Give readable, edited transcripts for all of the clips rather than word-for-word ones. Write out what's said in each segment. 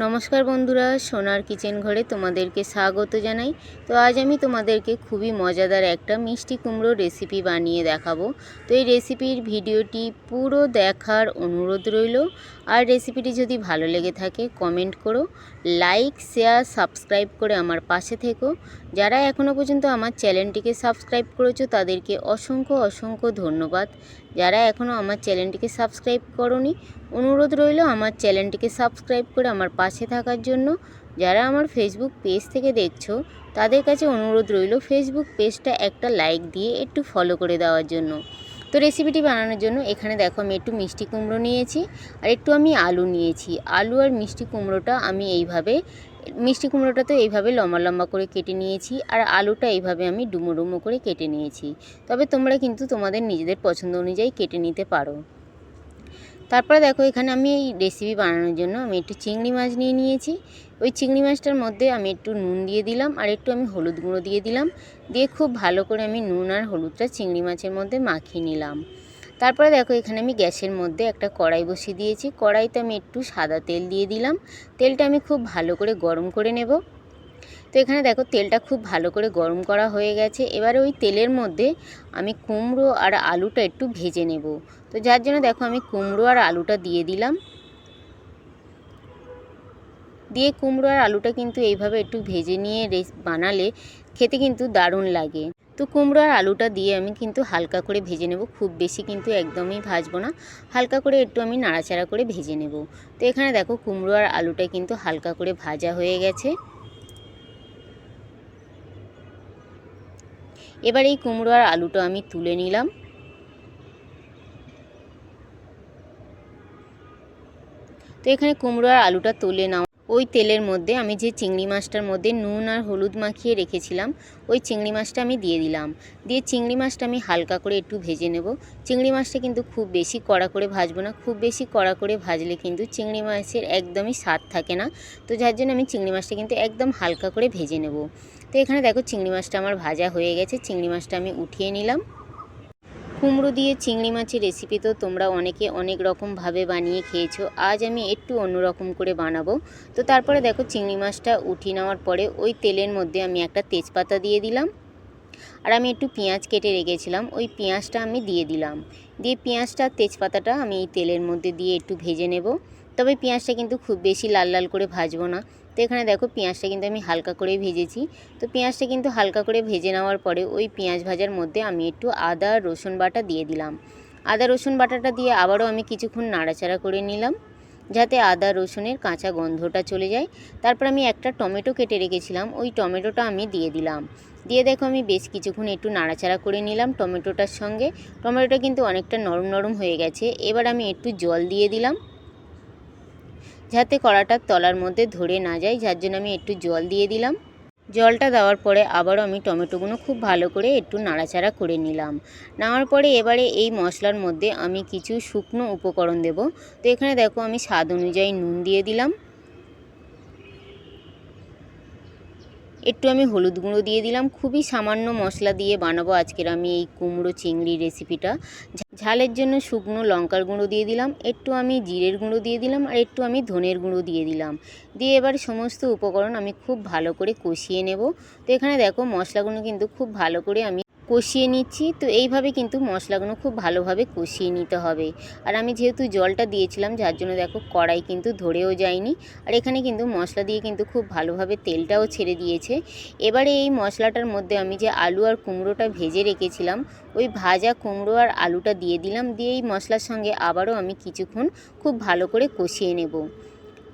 নমস্কার বন্ধুরা, সোনার কিচেন ঘরে তোমাদেরকে স্বাগত জানাই। তো আজ আমি তোমাদেরকে খুবই মজাদার একটা মিষ্টি কুমড়ো রেসিপি বানিয়ে দেখাবো। তো এই রেসিপির ভিডিওটি পুরো দেখার অনুরোধ রইল। আর রেসিপিটি যদি ভালো লেগে থাকে কমেন্ট করো, লাইক শেয়ার সাবস্ক্রাইব করে আমার পাশে থেকো। যারা এখনও পর্যন্ত আমার চ্যানেলটিকে সাবস্ক্রাইব করেছো তাদেরকে অসংখ্য অসংখ্য ধন্যবাদ। যারা এখনও আমার চ্যানেলটিকে সাবস্ক্রাইব করোনি, অনুরোধ রইল আমার চ্যানেলটিকে সাবস্ক্রাইব করে আমার পাশে থাকার জন্য। যারা আমার ফেসবুক পেজ থেকে দেখছো তাদের কাছে অনুরোধ রইল ফেসবুক পেজটা একটা লাইক দিয়ে একটু ফলো করে দেওয়ার জন্য। তো রেসিপিটি বানানোর জন্য এখানে দেখো আমি একটু মিষ্টি কুমড়ো নিয়েছি আর একটু আমি আলু নিয়েছি। আলু আর মিষ্টি কুমড়োটা আমি মিষ্টি কুমড়োটা তো এইভাবে লম্বা লম্বা করে কেটে নিয়েছি, আর আলুটা এইভাবে আমি ডুমো ডুমো করে কেটে নিয়েছি। তবে তোমরা কিন্তু তোমাদের নিজেদের পছন্দ অনুযায়ী কেটে নিতে পারো। তারপরে দেখো এখানে আমি এই রেসিপি বানানোর জন্য আমি একটু চিংড়ি মাছ নিয়ে নিয়েছি। ওই চিংড়ি মাছটার মধ্যে আমি একটু নুন দিয়ে দিলাম আর একটু আমি হলুদ গুঁড়ো দিয়ে দিলাম। দিয়ে খুব ভালো করে আমি নুন আর হলুদটা চিংড়ি মাছের মধ্যে মাখিয়ে নিলাম। তারপরে দেখো এখানে আমি গ্যাসের মধ্যে একটা কড়াই বসিয়ে দিয়েছি। কড়াইতে আমি একটু সাদা তেল দিয়ে দিলাম। তেলটা আমি খুব ভালো করে গরম করে নেব। তো এখানে দেখো তেলটা খুব ভালো করে গরম করা হয়ে গেছে। এবারে ওই তেলের মধ্যে আমি কুমড়ো আর আলুটা একটু ভেজে নেব। তো যার জন্য দেখো আমি কুমড়ো আর আলুটা দিয়ে দিলাম। দিয়ে কুমড়ো আর আলুটা কিন্তু এইভাবে একটু ভেজে নিয়ে বানালে খেতে কিন্তু দারুণ লাগে। তো কুমড়ো আর আলুটা দিয়ে আমি কিন্তু হালকা করে ভেজে নেব, খুব বেশি কিন্তু একদমই ভাজবো না, হালকা করে একটু আমি নাড়াচাড়া করে ভেজে নেব। তো এখানে দেখো কুমড়ো আর আলুটা কিন্তু হালকা করে ভাজা হয়ে গেছে। এবার এই কুমড়ো আর আলুটা আমি তুলে নিলাম। তো এখানে কুমড়ো আর আলুটা তুলে নাও। ওই তেলের মধ্যে আমি যে চিংড়ি মাছটার মধ্যে নুন আর হলুদ মাখিয়ে রেখেছিলাম ওই চিংড়ি মাছটা আমি দিয়ে দিলাম। দিয়ে চিংড়ি মাছটা আমি হালকা করে একটু ভেজে নেব। চিংড়ি মাছটা কিন্তু খুব বেশি কড়া করে ভাজবো না, খুব বেশি কড়া করে ভাজলে কিন্তু চিংড়ি মাছের একদমই স্বাদ থাকে না। তো যার জন্য আমি চিংড়ি মাছটা কিন্তু একদম হালকা করে ভেজে নেব। তো এখানে দেখো চিংড়ি মাছটা আমার ভাজা হয়ে গেছে। চিংড়ি মাছটা আমি উঠিয়ে নিলাম। কুমড়ো দিয়ে চিংড়ি মাছের রেসিপি তো তোমরা অনেকে অনেক রকমভাবে বানিয়ে খেয়েছো, আজ আমি একটু অন্যরকম করে বানাবো। তো তারপরে দেখো চিংড়ি মাছটা উঠিয়ে নেওয়ার পরে ওই তেলের মধ্যে আমি একটা তেজপাতা দিয়ে দিলাম। আর আমি একটু পেঁয়াজ কেটে রেখেছিলাম, ওই পেঁয়াজটা আমি দিয়ে দিলাম। দিয়ে পেঁয়াজটা তেজপাতাটা আমি এই তেলের মধ্যে দিয়ে একটু ভেজে নেব। তবে পেঁয়াজটা কিন্তু খুব বেশি লাল লাল করে ভাজবো না। তো এখানে দেখো পেঁয়াজটা কিন্তু আমি হালকা করে ভেজেছি। তো পেঁয়াজটা কিন্তু হালকা করে ভেজে নেওয়ার পরে ওই পেঁয়াজ ভাজার মধ্যে আমি একটু আদা রসুন বাটা দিয়ে দিলাম। আদা রসুন বাটাটা দিয়ে আবারও আমি কিছুক্ষণ নাড়াচাড়া করে নিলাম যাতে আদা রসুনের কাঁচা গন্ধটা চলে যায়। তারপর আমি একটা টমেটো কেটে রেখেছিলাম, ওই টমেটোটা আমি দিয়ে দিলাম। দিয়ে দেখো আমি বেশ কিছুক্ষণ একটু নাড়াচাড়া করে নিলাম টমেটোটার সঙ্গে। টমেটোটা কিন্তু অনেকটা নরম নরম হয়ে গেছে। এবার আমি একটু জল দিয়ে দিলাম যাতে কড়াটার তলার মধ্যে ধরে না যায়, যার জন্য আমি একটু জল দিয়ে দিলাম। জলটা দেওয়ার পরে আবারও আমি টমেটোগুলো খুব ভালো করে একটু নাড়াচাড়া করে নিলাম। নেওয়ার পরে এবারে এই মশলার মধ্যে আমি কিছু শুকনো উপকরণ দেব। তো এখানে দেখো আমি স্বাদ অনুযায়ী নুন দিয়ে দিলাম, একটু আমি হলুদ গুঁড়ো দিয়ে দিলাম। খুবই সামান্য মশলা দিয়ে বানাবো আজকের আমি এই কুমড়ো চিংড়ি রেসিপিটা। ঝালের জন্য শুকনো লঙ্কার গুঁড়ো দিয়ে দিলাম, একটু আমি জিরের গুঁড়ো দিয়ে দিলাম আর একটু আমি ধনের গুঁড়ো দিয়ে দিলাম। দিয়ে এবার সমস্ত উপকরণ আমি খুব ভালো করে কষিয়ে নেব। তো এখানে দেখো মশলাগুলো কিন্তু খুব ভালো করে আমি কষিয়ে নিচ্ছি। তো এইভাবে কিন্তু মশলাগুলো খুব ভালোভাবে কষিয়ে নিতে হবে। আর আমি যেহেতু জলটা দিয়েছিলাম যার জন্য দেখো কড়াই কিন্তু ধরেও যায়নি। আর এখানে কিন্তু মশলা দিয়ে কিন্তু খুব ভালোভাবে তেলটাও ছেড়ে দিয়েছে। এবারে এই মশলাটার মধ্যে আমি যে আলু আর কুমড়োটা ভেজে রেখেছিলাম ওই ভাজা কুমড়ো আর আলুটা দিয়ে দিলাম। দিয়ে এই মশলার সঙ্গে আবারও আমি কিছুক্ষণ খুব ভালো করে কষিয়ে নেব।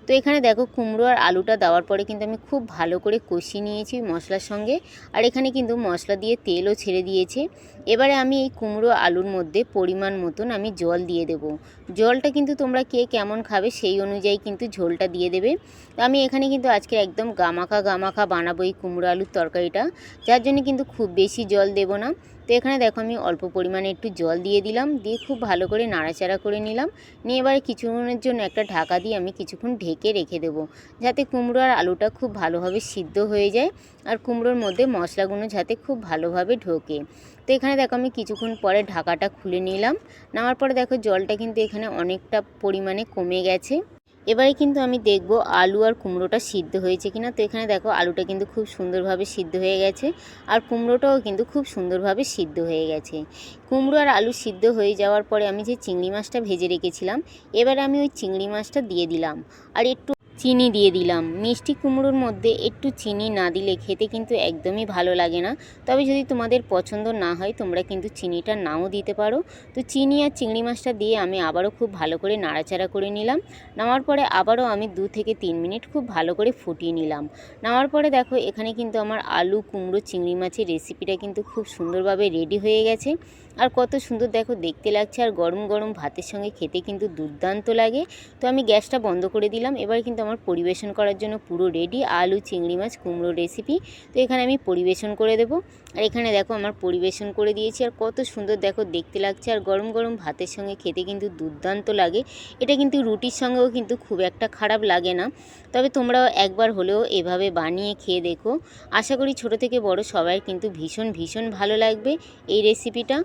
তো এখানে দেখো কুমড়ো আর আলুটা দেওয়ার পরে কিন্তু আমি খুব ভালো করে কষিয়ে নিয়েছি মশলার সঙ্গে। আর এখানে কিন্তু মশলা দিয়ে তেলও ছেড়ে দিয়েছে। এবারে আমি এই কুমড়ো আলুর মধ্যে পরিমাণ মতন আমি জল দিয়ে দেব। জলটা কিন্তু তোমরা কে কেমন খাবে সেই অনুযায়ী কিন্তু ঝোলটা দিয়ে দেবে। তো আমি এখানে কিন্তু আজকে একদম গামাখা গামাখা বানাবো এই কুমড়ো আলুর তরকারিটা, যার জন্য কিন্তু খুব বেশি জল দেব না। তো এখানে দেখো আমি অল্প পরিমাণে একটু জল দিয়ে দিলাম, দিয়ে খুব ভালো করে নাড়াচাড়া করে নিলাম। নিয়ে এবারে কিছুক্ষণের জন্য একটা ঢাকা দিয়ে আমি কিছুক্ষণ ঢেকে রেখে দেবো যাতে কুমড়ো আর আলুটা খুব ভালোভাবে সিদ্ধ হয়ে যায় আর কুমড়োর মধ্যে মশলাগুলো যাতে খুব ভালোভাবে ঢোকে। তো এখানে দেখো আমি কিছুক্ষণ পরে ঢাকাটা খুলে নিলাম। নেওয়ার পরে দেখো জলটা কিন্তু এখানে অনেকটা পরিমাণে কমে গেছে। এবারে কিন্তু আমি দেখব আলু আর কুমড়োটা সিদ্ধ হয়েছে কিনা। তো এখানে দেখো আলুটা কিন্তু খুব সুন্দরভাবে সিদ্ধ হয়ে গেছে আর কুমড়োটাও কিন্তু খুব সুন্দরভাবে সিদ্ধ হয়ে গেছে। কুমড়ো আর আলু সিদ্ধ হয়ে যাওয়ার পরে আমি যে চিংড়ি মাছটা ভেজে রেখেছিলাম, এবারে আমি ওই চিংড়ি মাছটা দিয়ে দিলাম আর একটু চিনি দিয়ে দিলাম। মিষ্টি কুমড়োর মধ্যে একটু চিনি না দিলে খেতে কিন্তু একদমই ভালো লাগে না। তবে যদি তোমাদের পছন্দ না হয় তোমরা কিন্তু চিনিটা নাও দিতে পারো। তো চিনি আর চিংড়ি মাছটা দিয়ে আমি আবারও খুব ভালো করে নাড়াচাড়া করে নিলাম। নামার পরে আবারও আমি 2 থেকে 3 মিনিট খুব ভালো করে ফুটিয়ে নিলাম। নামার পরে দেখো এখানে কিন্তু আমার আলু কুমড়ো চিংড়ি মাছের রেসিপিটা কিন্তু খুব সুন্দরভাবে রেডি হয়ে গেছে। আর কত সুন্দর দেখো দেখতে লাগছে, আর গরম গরম ভাতের সঙ্গে খেতে কিন্তু দুর্দান্ত লাগে। তো আমি গ্যাসটা বন্ধ করে দিলাম। এবার কিন্তু আমার পরিবেশন করার জন্য পুরো রেডি আলু চিংড়ি মাছ কুমড়ো রেসিপি। তো এখানে আমি পরিবেশন করে দেব। আর এখানে দেখো আমার পরিবেশন করে দিয়েছি, আর কত সুন্দর দেখো দেখতে লাগছে, আর গরম গরম ভাতের সঙ্গে খেতে কিন্তু দুর্দান্ত লাগে। এটা কিন্তু রুটির সঙ্গেও কিন্তু খুব একটা খারাপ লাগে না। তবে তোমরাও একবার হলেও এভাবে বানিয়ে খেয়ে দেখো। আশা করি ছোট থেকে বড় সবাই কিন্তু ভীষণ ভীষণ ভালো লাগবে এই রেসিপিটা।